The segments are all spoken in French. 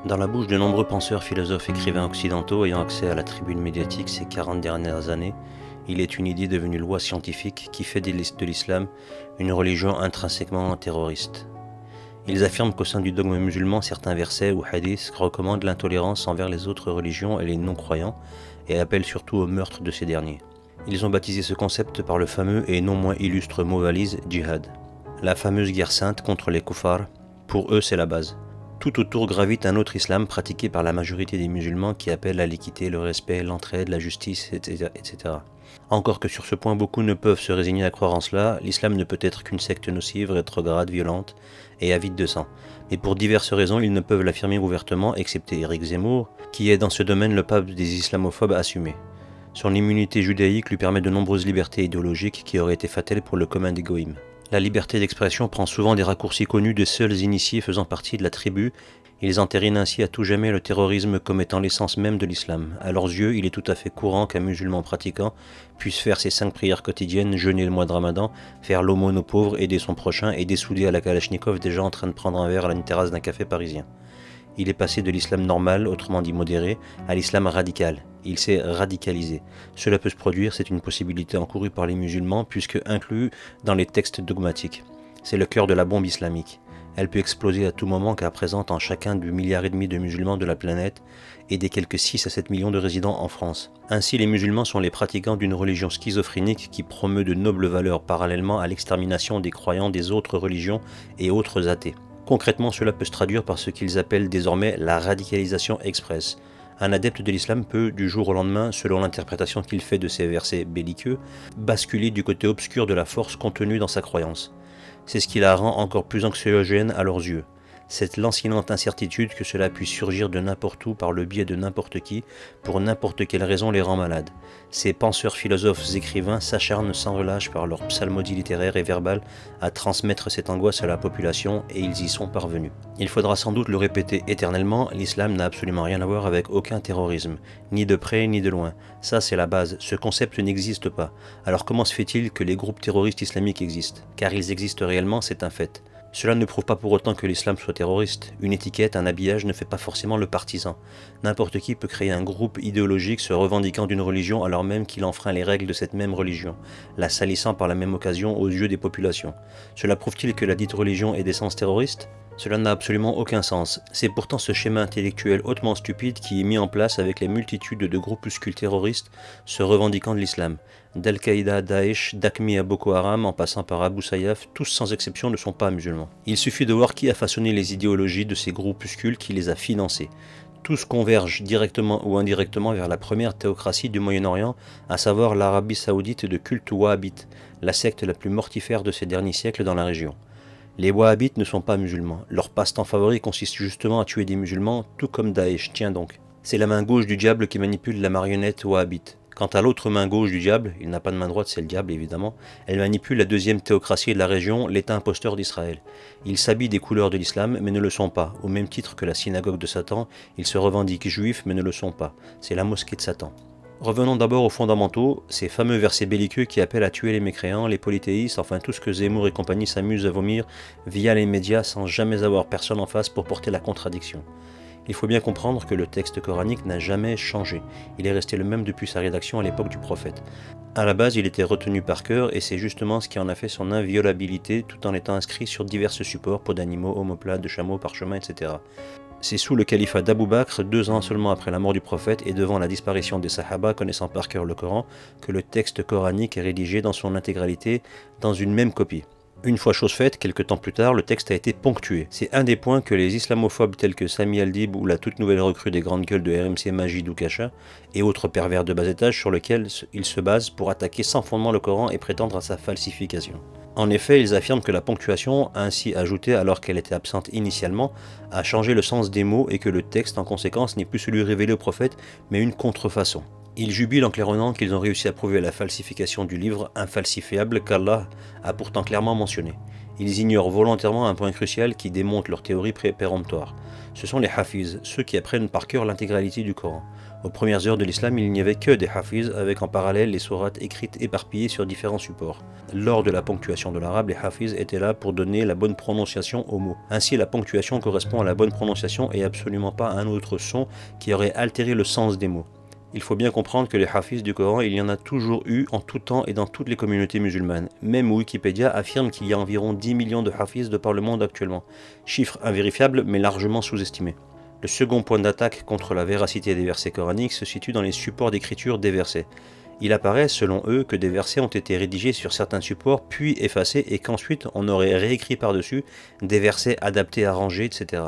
Dans la bouche de nombreux penseurs, philosophes, écrivains occidentaux ayant accès à la tribune médiatique ces 40 dernières années, il est une idée devenue loi scientifique qui fait de l'islam une religion intrinsèquement terroriste. Ils affirment qu'au sein du dogme musulman, certains versets ou hadiths recommandent l'intolérance envers les autres religions et les non-croyants et appellent surtout au meurtre de ces derniers. Ils ont baptisé ce concept par le fameux et non moins illustre mot valise djihad. La fameuse guerre sainte contre les kuffars, pour eux c'est la base. Tout autour gravite un autre islam pratiqué par la majorité des musulmans qui appelle à l'équité, le respect, l'entraide, la justice, etc. Encore que sur ce point beaucoup ne peuvent se résigner à croire en cela, l'islam ne peut être qu'une secte nocive, rétrograde, violente et avide de sang. Mais pour diverses raisons, ils ne peuvent l'affirmer ouvertement, excepté Éric Zemmour, qui est dans ce domaine le pape des islamophobes assumés. Son immunité judaïque lui permet de nombreuses libertés idéologiques qui auraient été fatales pour le commun des goïms. La liberté d'expression prend souvent des raccourcis connus des seuls initiés faisant partie de la tribu. Ils entérinent ainsi à tout jamais le terrorisme comme étant l'essence même de l'islam. À leurs yeux, il est tout à fait courant qu'un musulman pratiquant puisse faire ses 5 prières quotidiennes, jeûner le mois de Ramadan, faire l'aumône aux pauvres, aider son prochain et dessouder à la Kalachnikov des gens en train de prendre un verre à une terrasse d'un café parisien. Il est passé de l'islam normal, autrement dit modéré, à l'islam radical. Il s'est radicalisé. Cela peut se produire, c'est une possibilité encourue par les musulmans puisque inclus dans les textes dogmatiques. C'est le cœur de la bombe islamique. Elle peut exploser à tout moment car présente en chacun du 1,5 milliard de musulmans de la planète et des quelques 6 à 7 millions de résidents en France. Ainsi, les musulmans sont les pratiquants d'une religion schizophrénique qui promeut de nobles valeurs parallèlement à l'extermination des croyants des autres religions et autres athées. Concrètement, cela peut se traduire par ce qu'ils appellent désormais la radicalisation express. Un adepte de l'islam peut, du jour au lendemain, selon l'interprétation qu'il fait de ces versets belliqueux, basculer du côté obscur de la force contenue dans sa croyance. C'est ce qui la rend encore plus anxiogène à leurs yeux. Cette lancinante incertitude que cela puisse surgir de n'importe où par le biais de n'importe qui, pour n'importe quelle raison les rend malades. Ces penseurs, philosophes, écrivains s'acharnent sans relâche par leur psalmodie littéraire et verbale à transmettre cette angoisse à la population et ils y sont parvenus. Il faudra sans doute le répéter éternellement, l'islam n'a absolument rien à voir avec aucun terrorisme, ni de près ni de loin. Ça c'est la base, ce concept n'existe pas. Alors comment se fait-il que les groupes terroristes islamiques existent? Car ils existent réellement, c'est un fait. Cela ne prouve pas pour autant que l'islam soit terroriste. Une étiquette, un habillage ne fait pas forcément le partisan. N'importe qui peut créer un groupe idéologique se revendiquant d'une religion alors même qu'il enfreint les règles de cette même religion, la salissant par la même occasion aux yeux des populations. Cela prouve-t-il que la dite religion est d'essence terroriste ? Cela n'a absolument aucun sens. C'est pourtant ce schéma intellectuel hautement stupide qui est mis en place avec les multitudes de groupuscules terroristes se revendiquant de l'islam. D'Al-Qaïda, Daesh, d'Aqmi à Boko Haram, en passant par Abu Sayyaf, tous sans exception ne sont pas musulmans. Il suffit de voir qui a façonné les idéologies de ces groupuscules qui les a financés. Tous convergent directement ou indirectement vers la première théocratie du Moyen-Orient, à savoir l'Arabie saoudite de culte wahhabite, la secte la plus mortifère de ces derniers siècles dans la région. Les wahhabites ne sont pas musulmans. Leur passe-temps favori consiste justement à tuer des musulmans, tout comme Daesh. Tiens donc. C'est la main gauche du diable qui manipule la marionnette wahhabite. Quant à l'autre main gauche du diable, il n'a pas de main droite, c'est le diable évidemment, elle manipule la deuxième théocratie de la région, l'État imposteur d'Israël. Ils s'habillent des couleurs de l'islam, mais ne le sont pas. Au même titre que la synagogue de Satan, ils se revendiquent juifs, mais ne le sont pas. C'est la mosquée de Satan. Revenons d'abord aux fondamentaux, ces fameux versets belliqueux qui appellent à tuer les mécréants, les polythéistes, enfin tout ce que Zemmour et compagnie s'amusent à vomir via les médias sans jamais avoir personne en face pour porter la contradiction. Il faut bien comprendre que le texte coranique n'a jamais changé, il est resté le même depuis sa rédaction à l'époque du prophète. À la base, il était retenu par cœur et c'est justement ce qui en a fait son inviolabilité tout en étant inscrit sur divers supports, peaux d'animaux, omoplates, de chameaux, parchemins, etc. C'est sous le califat d'Abou Bakr, 2 ans seulement après la mort du prophète et devant la disparition des Sahaba connaissant par cœur le Coran, que le texte coranique est rédigé dans son intégralité dans une même copie. Une fois chose faite, quelques temps plus tard, le texte a été ponctué. C'est un des points que les islamophobes tels que Sami Aldib ou la toute nouvelle recrue des grandes gueules de RMC Majid ou Kacha et autres pervers de bas étage sur lesquels ils se basent pour attaquer sans fondement le Coran et prétendre à sa falsification. En effet, ils affirment que la ponctuation, ainsi ajoutée alors qu'elle était absente initialement, a changé le sens des mots et que le texte en conséquence n'est plus celui révélé au prophète mais une contrefaçon. Ils jubilent en claironnant qu'ils ont réussi à prouver la falsification du livre infalsifiable qu'Allah a pourtant clairement mentionné. Ils ignorent volontairement un point crucial qui démonte leur théorie péremptoire. Ce sont les hafiz, ceux qui apprennent par cœur l'intégralité du Coran. Aux premières heures de l'islam, il n'y avait que des hafiz, avec en parallèle les sourates écrites éparpillées sur différents supports. Lors de la ponctuation de l'arabe, les hafiz étaient là pour donner la bonne prononciation aux mots. Ainsi, la ponctuation correspond à la bonne prononciation et absolument pas à un autre son qui aurait altéré le sens des mots. Il faut bien comprendre que les hafiz du Coran, il y en a toujours eu en tout temps et dans toutes les communautés musulmanes. Même Wikipédia affirme qu'il y a environ 10 millions de hafiz de par le monde actuellement. Chiffre invérifiable mais largement sous-estimé. Le second point d'attaque contre la véracité des versets coraniques se situe dans les supports d'écriture des versets. Il apparaît, selon eux, que des versets ont été rédigés sur certains supports puis effacés et qu'ensuite on aurait réécrit par-dessus des versets adaptés, arrangés, etc.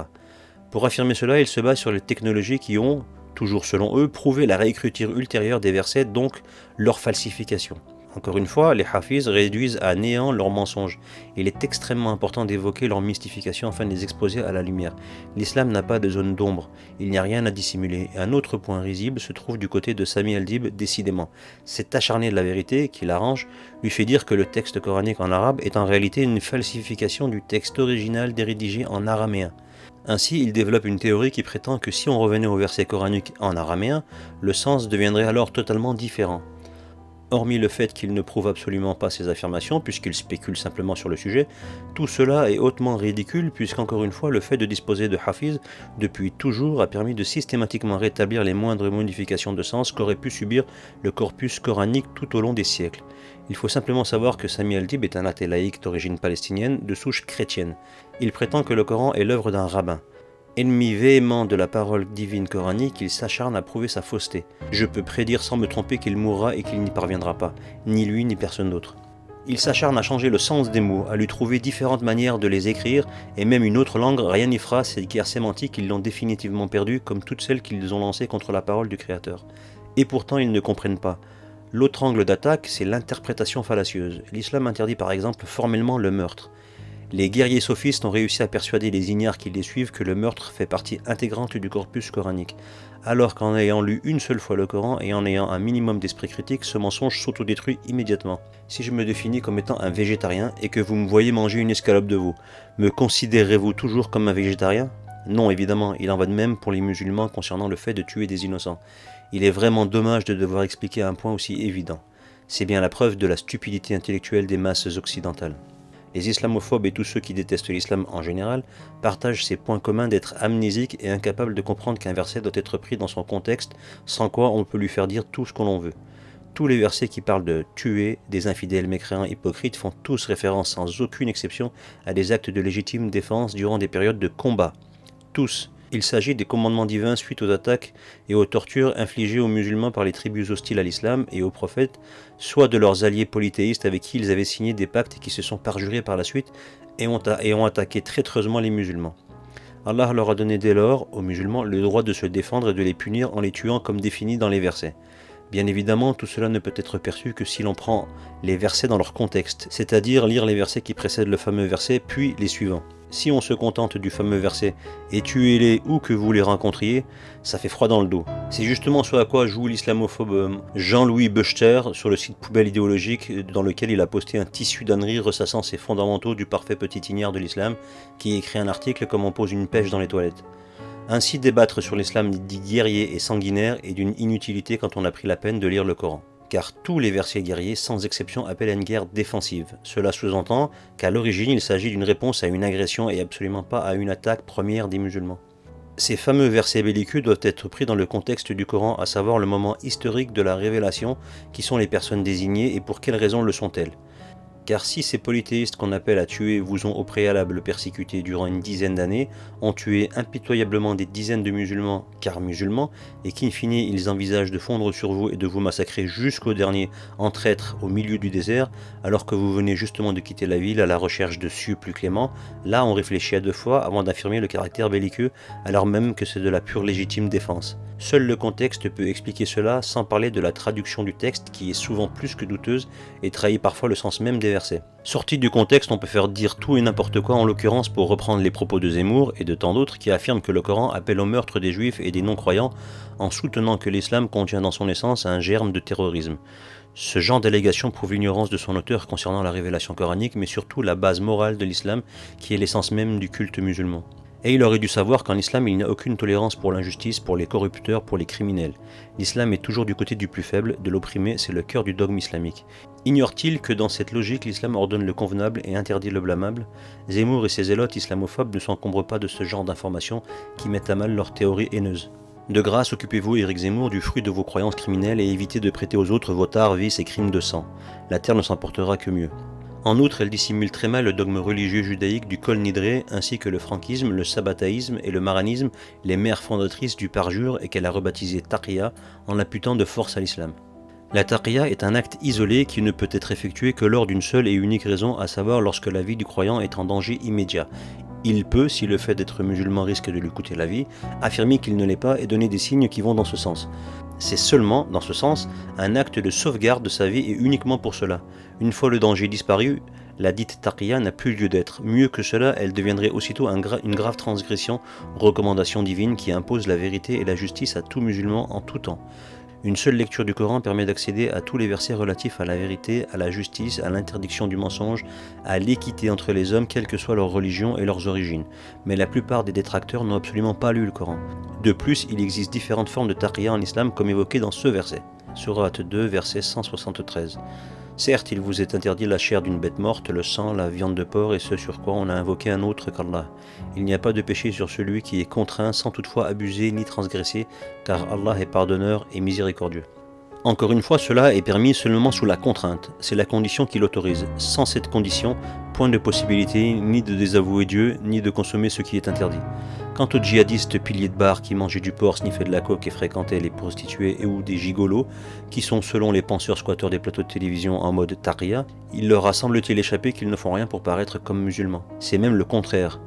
Pour affirmer cela, ils se basent sur les technologies qui ont, toujours selon eux, prouvé la réécriture ultérieure des versets, donc leur falsification. Encore une fois, les hafiz réduisent à néant leurs mensonges. Il est extrêmement important d'évoquer leur mystification afin de les exposer à la lumière. L'islam n'a pas de zone d'ombre, il n'y a rien à dissimuler. Et un autre point risible se trouve du côté de Sami al-Dib, décidément. Cet acharné de la vérité, qui l'arrange, lui fait dire que le texte coranique en arabe est en réalité une falsification du texte original rédigé en araméen. Ainsi, il développe une théorie qui prétend que si on revenait au verset coranique en araméen, le sens deviendrait alors totalement différent. Hormis le fait qu'il ne prouve absolument pas ses affirmations, puisqu'il spécule simplement sur le sujet, tout cela est hautement ridicule, puisqu'encore une fois, le fait de disposer de hafiz, depuis toujours, a permis de systématiquement rétablir les moindres modifications de sens qu'aurait pu subir le corpus coranique tout au long des siècles. Il faut simplement savoir que Sami al-Dib est un athée laïque d'origine palestinienne, de souche chrétienne. Il prétend que le Coran est l'œuvre d'un rabbin. Ennemi véhément de la parole divine coranique, il s'acharne à prouver sa fausseté. Je peux prédire sans me tromper qu'il mourra et qu'il n'y parviendra pas, ni lui ni personne d'autre. Il s'acharne à changer le sens des mots, à lui trouver différentes manières de les écrire, et même une autre langue, rien n'y fera, ces guerres sémantiques, ils l'ont définitivement perdue, comme toutes celles qu'ils ont lancées contre la parole du Créateur. Et pourtant ils ne comprennent pas. L'autre angle d'attaque, c'est l'interprétation fallacieuse. L'islam interdit par exemple formellement le meurtre. Les guerriers sophistes ont réussi à persuader les ignares qui les suivent que le meurtre fait partie intégrante du corpus coranique, alors qu'en ayant lu une seule fois le Coran et en ayant un minimum d'esprit critique, ce mensonge s'autodétruit immédiatement. Si je me définis comme étant un végétarien et que vous me voyez manger une escalope de veau, me considérez-vous toujours comme un végétarien ? Non, évidemment, il en va de même pour les musulmans concernant le fait de tuer des innocents. Il est vraiment dommage de devoir expliquer un point aussi évident. C'est bien la preuve de la stupidité intellectuelle des masses occidentales. Les islamophobes et tous ceux qui détestent l'islam en général partagent ces points communs d'être amnésiques et incapables de comprendre qu'un verset doit être pris dans son contexte, sans quoi on peut lui faire dire tout ce qu'on l'on veut. Tous les versets qui parlent de tuer des infidèles mécréants hypocrites font tous référence sans aucune exception à des actes de légitime défense durant des périodes de combat. Tous. Il s'agit des commandements divins suite aux attaques et aux tortures infligées aux musulmans par les tribus hostiles à l'islam et aux prophètes, soit de leurs alliés polythéistes avec qui ils avaient signé des pactes et qui se sont parjurés par la suite et ont attaqué traîtreusement les musulmans. Allah leur a donné dès lors, aux musulmans, le droit de se défendre et de les punir en les tuant comme défini dans les versets. Bien évidemment, tout cela ne peut être perçu que si l'on prend les versets dans leur contexte, c'est-à-dire lire les versets qui précèdent le fameux verset, puis les suivants. Si on se contente du fameux verset « et tuez-les où que vous les rencontriez », ça fait froid dans le dos. C'est justement ce à quoi joue l'islamophobe Jean-Louis Bechter sur le site Poubelle idéologique dans lequel il a posté un tissu d'ânerie ressassant ses fondamentaux du parfait petit ignare de l'islam qui écrit un article comme on pose une pêche dans les toilettes. Ainsi débattre sur l'islam dit guerrier et sanguinaire est d'une inutilité quand on a pris la peine de lire le Coran. Car tous les versets guerriers, sans exception, appellent à une guerre défensive. Cela sous-entend qu'à l'origine, il s'agit d'une réponse à une agression et absolument pas à une attaque première des musulmans. Ces fameux versets belliqueux doivent être pris dans le contexte du Coran, à savoir le moment historique de la révélation, qui sont les personnes désignées et pour quelles raisons le sont-elles. Car si ces polythéistes qu'on appelle à tuer vous ont au préalable persécuté durant une dizaine d'années, ont tué impitoyablement des dizaines de musulmans, car musulmans, et qu'in fine ils envisagent de fondre sur vous et de vous massacrer jusqu'au dernier en traître au milieu du désert, alors que vous venez justement de quitter la ville à la recherche de cieux plus cléments, là on réfléchit à deux fois avant d'affirmer le caractère belliqueux, alors même que c'est de la pure légitime défense. Seul le contexte peut expliquer cela, sans parler de la traduction du texte qui est souvent plus que douteuse et trahit parfois le sens même des versets. Sorti du contexte, on peut faire dire tout et n'importe quoi, en l'occurrence pour reprendre les propos de Zemmour et de tant d'autres qui affirment que le Coran appelle au meurtre des juifs et des non-croyants en soutenant que l'islam contient dans son essence un germe de terrorisme. Ce genre d'allégation prouve l'ignorance de son auteur concernant la révélation coranique, mais surtout la base morale de l'islam qui est l'essence même du culte musulman. Et il aurait dû savoir qu'en islam, il n'y a aucune tolérance pour l'injustice, pour les corrupteurs, pour les criminels. L'islam est toujours du côté du plus faible, de l'opprimé, c'est le cœur du dogme islamique. Ignore-t-il que dans cette logique, l'islam ordonne le convenable et interdit le blâmable? Zemmour et ses zélotes islamophobes ne s'encombrent pas de ce genre d'informations qui mettent à mal leur théorie haineuse. De grâce, occupez-vous, Éric Zemmour, du fruit de vos croyances criminelles et évitez de prêter aux autres vos tares, vices et crimes de sang. La terre ne s'en portera que mieux. En outre, elle dissimule très mal le dogme religieux judaïque du Kol Nidre, ainsi que le frankisme, le sabbataïsme et le maranisme, les mères fondatrices du parjure et qu'elle a rebaptisé Taqiyya en l'imputant de force à l'islam. La Taqiyya est un acte isolé qui ne peut être effectué que lors d'une seule et unique raison, à savoir lorsque la vie du croyant est en danger immédiat. Il peut, si le fait d'être musulman risque de lui coûter la vie, affirmer qu'il ne l'est pas et donner des signes qui vont dans ce sens. C'est seulement, dans ce sens, un acte de sauvegarde de sa vie et uniquement pour cela. Une fois le danger disparu, la dite taqiyya n'a plus lieu d'être. Mieux que cela, elle deviendrait aussitôt une grave transgression aux recommandations divines qui imposent la vérité et la justice à tout musulman en tout temps. Une seule lecture du Coran permet d'accéder à tous les versets relatifs à la vérité, à la justice, à l'interdiction du mensonge, à l'équité entre les hommes, quelle que soit leur religion et leurs origines. Mais la plupart des détracteurs n'ont absolument pas lu le Coran. De plus, il existe différentes formes de taqiyya en islam comme évoqué dans ce verset. Sourate 2, verset 173. Certes, il vous est interdit la chair d'une bête morte, le sang, la viande de porc et ce sur quoi on a invoqué un autre qu'Allah. Il n'y a pas de péché sur celui qui est contraint sans toutefois abuser ni transgresser, car Allah est pardonneur et miséricordieux. Encore une fois, cela est permis seulement sous la contrainte, c'est la condition qui l'autorise. Sans cette condition, point de possibilité ni de désavouer Dieu, ni de consommer ce qui est interdit. Quant aux djihadistes piliers de bar qui mangeaient du porc, sniffaient de la coke et fréquentaient les prostituées et ou des gigolos, qui sont selon les penseurs squatteurs des plateaux de télévision en mode taqiyya, il leur a semble-t-il échappé qu'ils ne font rien pour paraître comme musulmans. C'est même le contraire.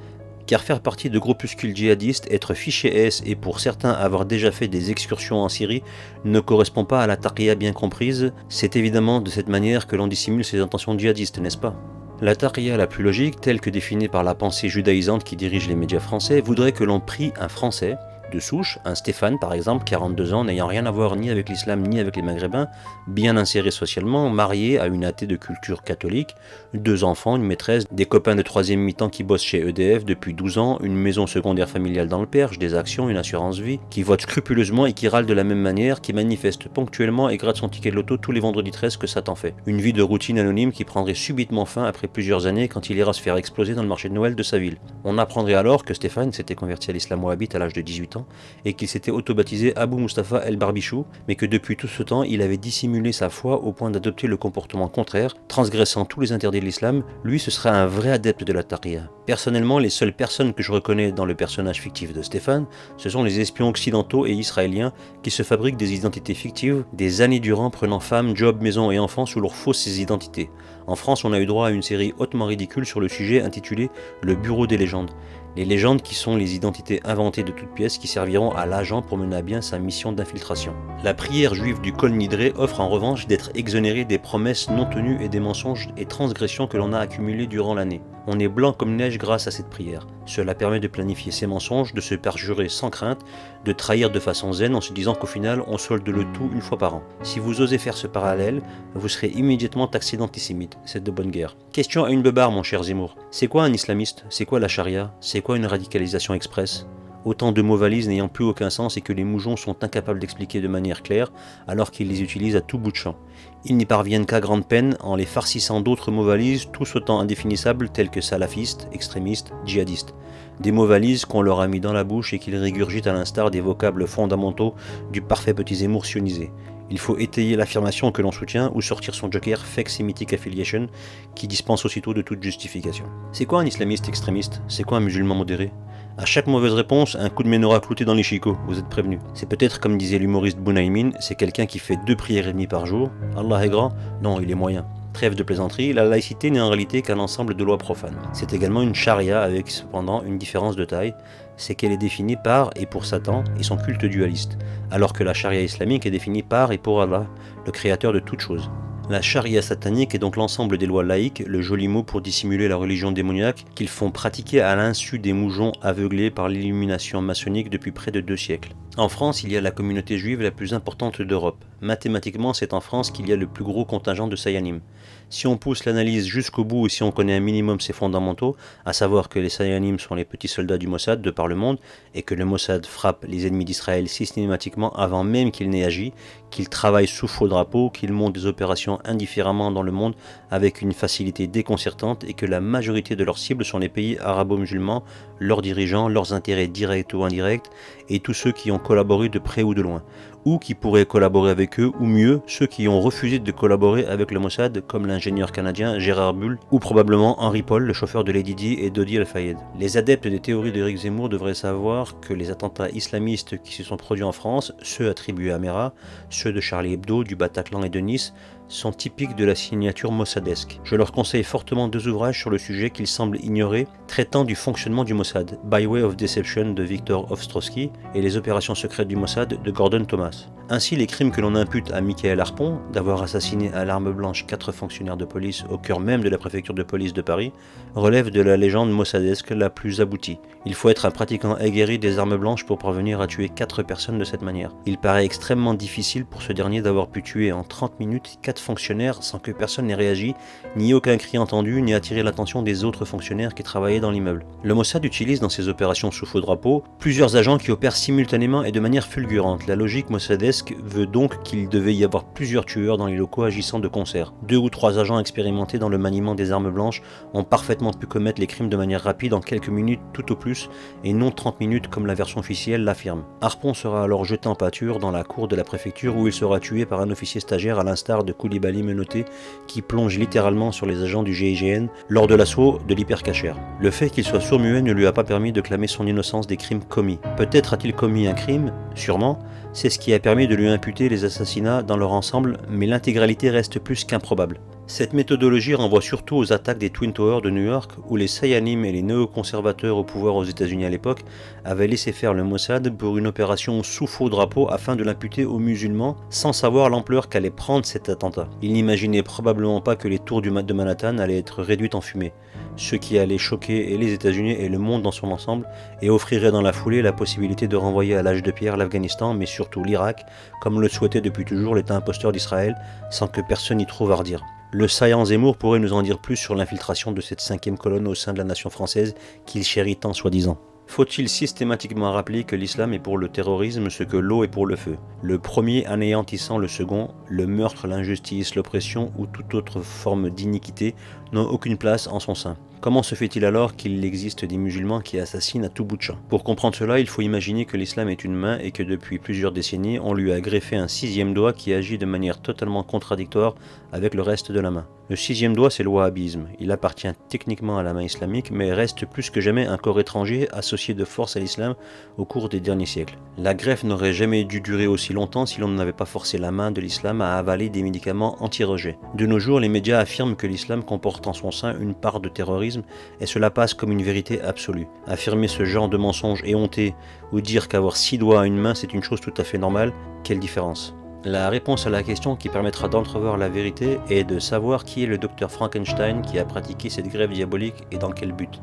Car faire partie de groupuscules djihadistes, être fiché S et pour certains avoir déjà fait des excursions en Syrie ne correspond pas à la taqiyya bien comprise, c'est évidemment de cette manière que l'on dissimule ses intentions djihadistes, n'est-ce pas? La taqiyya la plus logique, telle que définie par la pensée judaïsante qui dirige les médias français, voudrait que l'on prie un Français, de souche, un Stéphane par exemple, 42 ans, n'ayant rien à voir ni avec l'islam ni avec les Maghrébins, bien inséré socialement, marié à une athée de culture catholique, 2 enfants, une maîtresse, des copains de 3e mi-temps qui bossent chez EDF depuis 12 ans, une maison secondaire familiale dans le Perche, des actions, une assurance vie, qui vote scrupuleusement et qui râle de la même manière, qui manifeste ponctuellement et gratte son ticket de loto tous les vendredis 13 que Satan fait. Une vie de routine anonyme qui prendrait subitement fin après plusieurs années quand il ira se faire exploser dans le marché de Noël de sa ville. On apprendrait alors que Stéphane s'était converti à l'islam wahhabite à l'âge de 18 ans et qu'il s'était auto-baptisé Abou Mustapha El Barbichou, mais que depuis tout ce temps, il avait dissimulé sa foi au point d'adopter le comportement contraire, transgressant tous les interdits de l'islam. Lui, ce serait un vrai adepte de la taqiyya. Personnellement, les seules personnes que je reconnais dans le personnage fictif de Stéphane, ce sont les espions occidentaux et israéliens qui se fabriquent des identités fictives, des années durant prenant femmes, job, maison et enfants sous leurs fausses identités. En France, on a eu droit à une série hautement ridicule sur le sujet intitulée Le Bureau des légendes. Les légendes qui sont les identités inventées de toutes pièces qui serviront à l'agent pour mener à bien sa mission d'infiltration. La prière juive du Kol Nidre offre en revanche d'être exonéré des promesses non tenues et des mensonges et transgressions que l'on a accumulés durant l'année. On est blanc comme neige grâce à cette prière. Cela permet de planifier ses mensonges, de se perjurer sans crainte, de trahir de façon zen en se disant qu'au final on solde le tout une fois par an. Si vous osez faire ce parallèle, vous serez immédiatement taxé d'antisémite. C'est de bonne guerre. Question à une beubare, mon cher Zemmour. C'est quoi un islamiste? C'est quoi la charia? C'est quoi une radicalisation express? Autant de mots valises n'ayant plus aucun sens et que les moujons sont incapables d'expliquer de manière claire alors qu'ils les utilisent à tout bout de champ. Ils n'y parviennent qu'à grande peine en les farcissant d'autres mots valises tous autant indéfinissables tels que salafiste, extrémiste, djihadiste. Des mots valises qu'on leur a mis dans la bouche et qu'ils régurgitent à l'instar des vocables fondamentaux du parfait petit Zemmour sionisé. Il faut étayer l'affirmation que l'on soutient ou sortir son joker Fake Semitic Affiliation qui dispense aussitôt de toute justification. C'est quoi un islamiste extrémiste? C'est quoi un musulman modéré? À chaque mauvaise réponse, un coup de menorah clouté dans l'échico, vous êtes prévenus. C'est peut-être comme disait l'humoriste Bounaïmin, c'est quelqu'un qui fait 2 prières et demie par jour. Allah est grand? Non, il est moyen. Trêve de plaisanterie, la laïcité n'est en réalité qu'un ensemble de lois profanes. C'est également une charia avec cependant une différence de taille, c'est qu'elle est définie par et pour Satan et son culte dualiste, alors que la charia islamique est définie par et pour Allah, le créateur de toutes choses. La charia satanique est donc l'ensemble des lois laïques, le joli mot pour dissimuler la religion démoniaque qu'ils font pratiquer à l'insu des moujons aveuglés par l'illumination maçonnique depuis près de 2 siècles. En France, il y a la communauté juive la plus importante d'Europe. Mathématiquement, c'est en France qu'il y a le plus gros contingent de Sayanim. Si on pousse l'analyse jusqu'au bout et si on connaît un minimum ses fondamentaux, à savoir que les Sayanim sont les petits soldats du Mossad de par le monde et que le Mossad frappe les ennemis d'Israël systématiquement avant même qu'ils n'aient agi, qu'ils travaillent sous faux drapeau, qu'ils montent des opérations indifféremment dans le monde avec une facilité déconcertante et que la majorité de leurs cibles sont les pays arabo-musulmans, leurs dirigeants, leurs intérêts directs ou indirects et tous ceux qui ont collaboré de près ou de loin, ou qui pourraient collaborer avec eux, ou mieux, ceux qui ont refusé de collaborer avec le Mossad, comme l'ingénieur canadien Gérard Bull, ou probablement Henri Paul, le chauffeur de Lady Di et Dodi Al-Fayed. Les adeptes des théories d'Éric Zemmour devraient savoir que les attentats islamistes qui se sont produits en France, ceux attribués à Mera, ceux de Charlie Hebdo, du Bataclan et de Nice, sont typiques de la signature mossadesque. Je leur conseille fortement 2 ouvrages sur le sujet qu'ils semblent ignorer, traitant du fonctionnement du Mossad, By Way of Deception de Victor Ostrowski et les opérations secrètes du Mossad de Gordon Thomas. Ainsi, les crimes que l'on impute à Michael Harpon, d'avoir assassiné à l'arme blanche 4 fonctionnaires de police au cœur même de la préfecture de police de Paris, relèvent de la légende mossadesque la plus aboutie. Il faut être un pratiquant aguerri des armes blanches pour parvenir à tuer 4 personnes de cette manière. Il paraît extrêmement difficile pour ce dernier d'avoir pu tuer en 30 minutes 4 fonctionnaires sans que personne n'ait réagi, ni aucun cri entendu, ni attiré l'attention des autres fonctionnaires qui travaillaient dans l'immeuble. Le Mossad utilise dans ses opérations sous faux drapeau plusieurs agents qui opèrent simultanément et de manière fulgurante. La logique mossadesque veut donc qu'il devait y avoir plusieurs tueurs dans les locaux agissant de concert. 2 ou 3 agents expérimentés dans le maniement des armes blanches ont parfaitement pu commettre les crimes de manière rapide en quelques minutes tout au plus, et non 30 minutes comme la version officielle l'affirme. Harpon sera alors jeté en pâture dans la cour de la préfecture où il sera tué par un officier stagiaire à l'instar de Koulibaly menotté qui plonge littéralement sur les agents du GIGN lors de l'assaut de l'hypercachère. Le fait qu'il soit sourd-muet ne lui a pas permis de clamer son innocence des crimes commis. Peut-être a-t-il commis un crime, sûrement, c'est ce qui a permis de lui imputer les assassinats dans leur ensemble, mais l'intégralité reste plus qu'improbable. Cette méthodologie renvoie surtout aux attaques des Twin Towers de New York où les Sayanim et les néoconservateurs au pouvoir aux États-Unis à l'époque avaient laissé faire le Mossad pour une opération sous faux drapeau afin de l'imputer aux musulmans sans savoir l'ampleur qu'allait prendre cet attentat. Ils n'imaginaient probablement pas que les tours de Manhattan allaient être réduites en fumée, ce qui allait choquer et les États-Unis et le monde dans son ensemble et offrirait dans la foulée la possibilité de renvoyer à l'âge de pierre l'Afghanistan mais surtout l'Irak, comme le souhaitait depuis toujours l'État imposteur d'Israël sans que personne n'y trouve à redire. Le saillant Zemmour pourrait nous en dire plus sur l'infiltration de cette 5e colonne au sein de la nation française qu'il chérit tant soi-disant. Faut-il systématiquement rappeler que l'islam est pour le terrorisme ce que l'eau est pour le feu, le premier anéantissant le second, le meurtre, l'injustice, l'oppression ou toute autre forme d'iniquité n'ont aucune place en son sein. Comment se fait-il alors qu'il existe des musulmans qui assassinent à tout bout de champ? Pour comprendre cela, il faut imaginer que l'islam est une main et que depuis plusieurs décennies, on lui a greffé un 6e doigt qui agit de manière totalement contradictoire avec le reste de la main. Le 6e doigt, c'est le wahhabisme. Il appartient techniquement à la main islamique, mais reste plus que jamais un corps étranger associé de force à l'islam au cours des derniers siècles. La greffe n'aurait jamais dû durer aussi longtemps si l'on n'avait pas forcé la main de l'islam à avaler des médicaments anti-rejet. De nos jours, les médias affirment que l'islam comporte en son sein une part de terrorisme et cela passe comme une vérité absolue. Affirmer ce genre de mensonge éhonté ou dire qu'avoir 6 doigts à une main c'est une chose tout à fait normale, quelle différence? La réponse à la question qui permettra d'entrevoir la vérité est de savoir qui est le docteur Frankenstein qui a pratiqué cette greffe diabolique et dans quel but.